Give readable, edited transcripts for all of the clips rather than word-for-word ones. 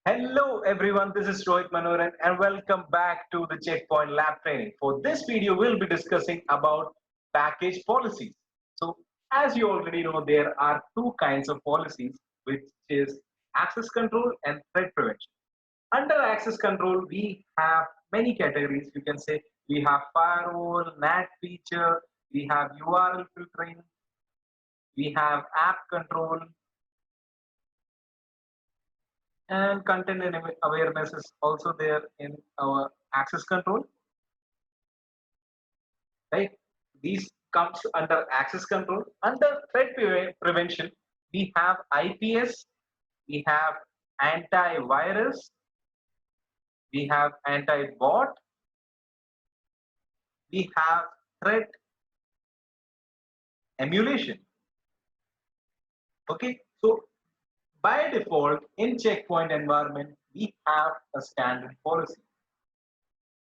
Hello everyone, this is Rohit Manoran and welcome back to the Checkpoint Lab Training. For this video, we'll be discussing about package policies. So as you already know, there are two kinds of policies, which is access control and threat prevention. Under access control, we have many categories. You can say we have firewall, NAT feature, we have URL filtering, we have app control, and content and awareness is also there in our access control, right? These comes under access control. Under prevention, we have IPS, we have antivirus, we have anti-bot, we have threat emulation. Okay, so by default in checkpoint environment we have a standard policy,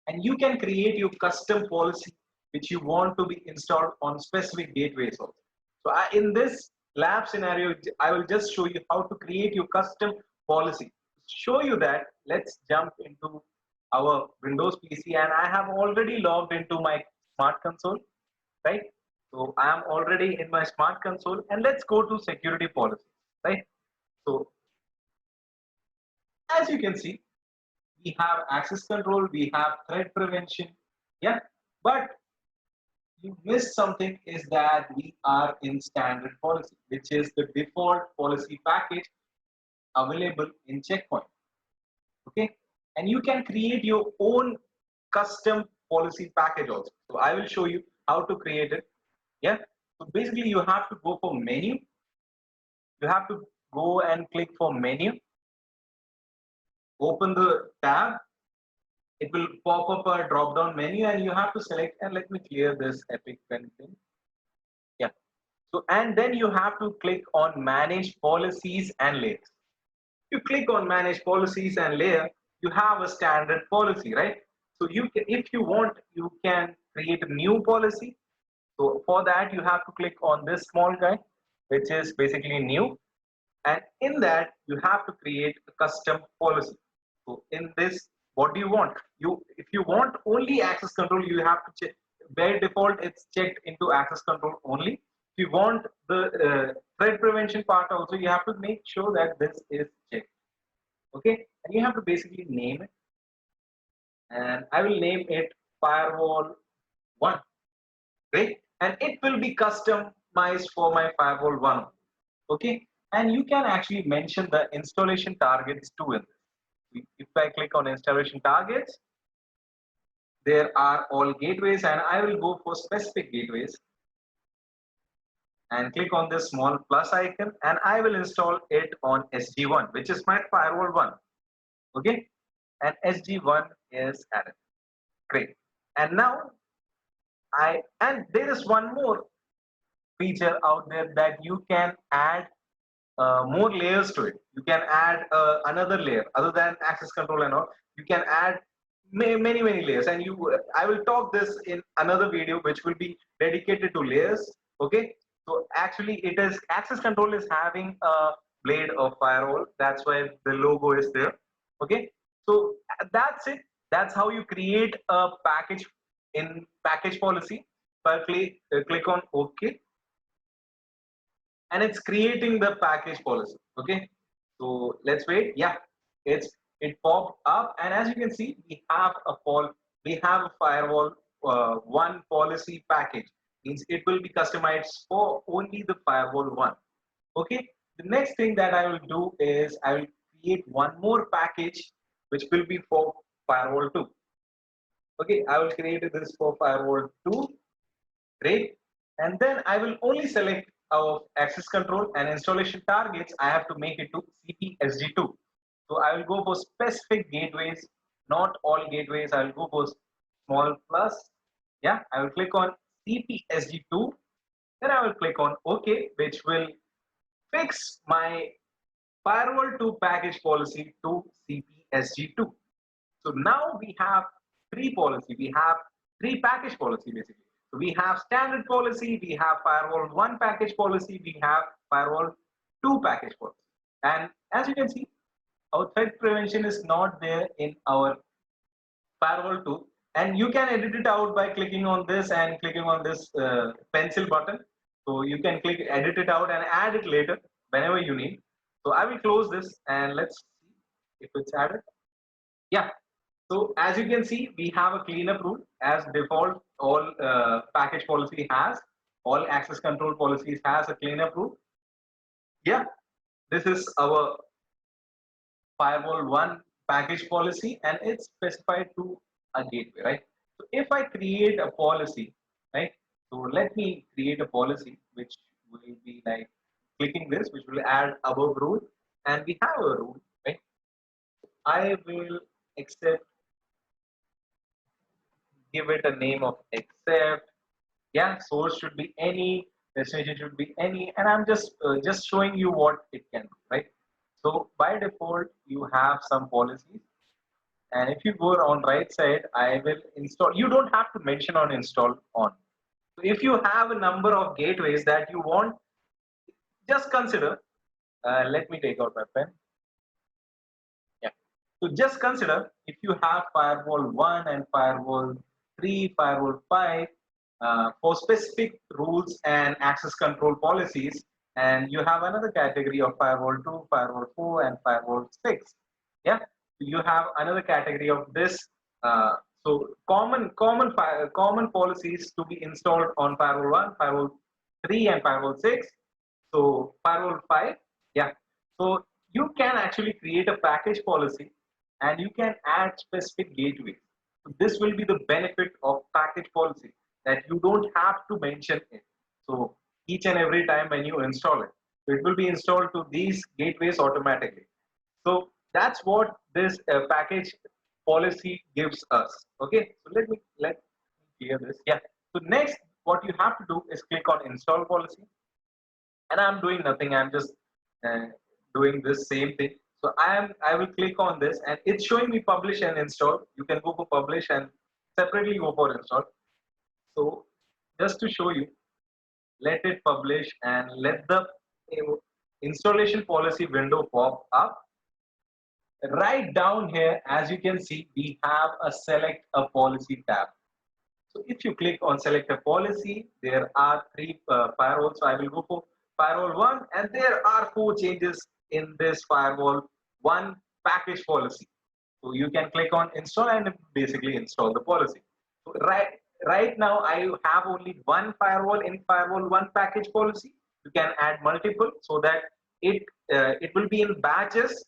and you can create your custom policy which you want to be installed on specific gateways also. So in this lab scenario, I will just show you how to create your custom policy. To show you that, let's jump into our Windows PC, and I have already logged into my Smart Console, right? So I am already in my Smart Console, and let's go to security policy, right? So as you can see, we have access control, we have threat prevention, yeah, but you missed something is that we are in standard policy, which is the default policy package available in Checkpoint. Okay, and you can create your own custom policy package also. So I will show you how to create it. Yeah, so basically you have to go for menu, you have to go and click for menu, open the tab, it will pop up a drop down menu and you have to select, and let me clear this epic pen thing. Yeah, so and then you have to click on manage policies and layers. You click on manage policies and layer, you have a standard policy, right? So you can, if you want, you can create a new policy. So for that you have to click on this small guy, which is basically new, and in that you have to create a custom policy. So in this, what do you want? You, if you want only access control, you have to check. By default it's checked into access control only. If you want the threat prevention part also, you have to make sure that this is checked. Okay, and you have to basically name it, and I will name it firewall 1, right? And it will be customized for my firewall 1. Okay, and you can actually mention the installation targets too in this. If I click on installation targets, there are all gateways, and I will go for specific gateways and click on this small plus icon, and I will install it on SG1, which is my firewall 1. Okay, and SG1 is added. Great. And now and there is one more feature out there that you can add more layers to it. You can add another layer other than access control and all. You can add many layers, and I will talk this in another video which will be dedicated to layers. Okay, so actually it is access control is having a blade of firewall. That's why the logo is there. Okay, so that's it. That's how you create a package in package policy. So I'll click on OK, and it's creating the package policy. Okay, so let's wait. Yeah, it popped up, and as you can see, we have a firewall 1 policy package. Means it will be customized for only the firewall 1. Okay, the next thing that I will do is I will create one more package which will be for firewall 2. Okay, I will create this for firewall 2. Great. And then I will only select our access control and installation targets. I have to make it to CPSG2. So I will go for specific gateways, not all gateways. I will go for small plus. Yeah, I will click on CPSG2. Then I will click on OK, which will fix my firewall 2 package policy to CPSG2. So now we have three policy. We have three package policy basically. So we have standard policy, we have firewall 1 package policy, we have firewall 2 package policy. And as you can see, our threat prevention is not there in our firewall tool, and you can edit it out by clicking on this and clicking on this pencil button. So you can click edit it out and add it later whenever you need. So I will close this and let's see if it's added. Yeah. So as you can see, we have a cleanup rule as default. All package policy has, all access control policies has a cleanup rule. Yeah, this is our firewall one package policy, and it's specified to a gateway, right? So if I create a policy, right? So let me create a policy which will be like clicking this, which will add above rule, and we have a rule, right? I will accept, give it a name of accept. Yeah, source should be any, destination should be any, and I'm just showing you what it can do, right? So by default, you have some policies. And if you go on right side, I will install. You don't have to mention on install on. So if you have a number of gateways that you want, just consider. Let me take out my pen. Yeah. So just consider if you have firewall 1 and firewall 3, firewall 5 for specific rules and access control policies, and you have another category of firewall 2, firewall 4, and firewall 6. Yeah. You have another category of this. Uh, so common policies to be installed on firewall 1, firewall 3, and firewall 6. So firewall 5. Yeah. So you can actually create a package policy and you can add specific gateways. So this will be the benefit of package policy, that you don't have to mention it. So each and every time when you install it, so it will be installed to these gateways automatically. So that's what this package policy gives us. Okay, so let me clear this. Yeah. So next, what you have to do is click on install policy, and I'm doing nothing. I'm just uh, doing this same thing. So I will click on this, and it's showing me publish and install. You can go for publish and separately go for install. So just to show you, let it publish and let the installation policy window pop up. Right down here, as you can see, we have a select a policy tab. So if you click on select a policy, there are three firewalls. So I will go for firewall 1, and there are 4 changes in this firewall 1 package policy. So you can click on install and basically install the policy. So right now I have only one firewall in firewall 1 package policy. You can add multiple so that it will be in batches.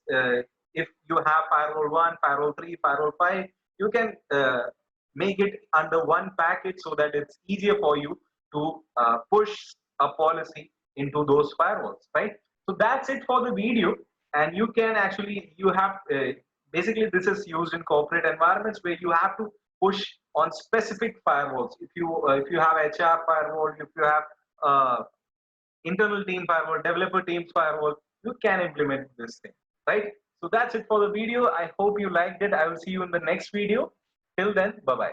If you have firewall 1, firewall 3, firewall 5, you can make it under one package so that it's easier for you to push a policy into those firewalls, right? So that's it for the video. And you can actually, you have basically this is used in corporate environments where you have to push on specific firewalls. If you have HR firewall, if you have internal team firewall, developer teams firewall, you can implement this thing, right? So that's it for the video. I hope you liked it. I will see you in the next video. Till then, bye bye.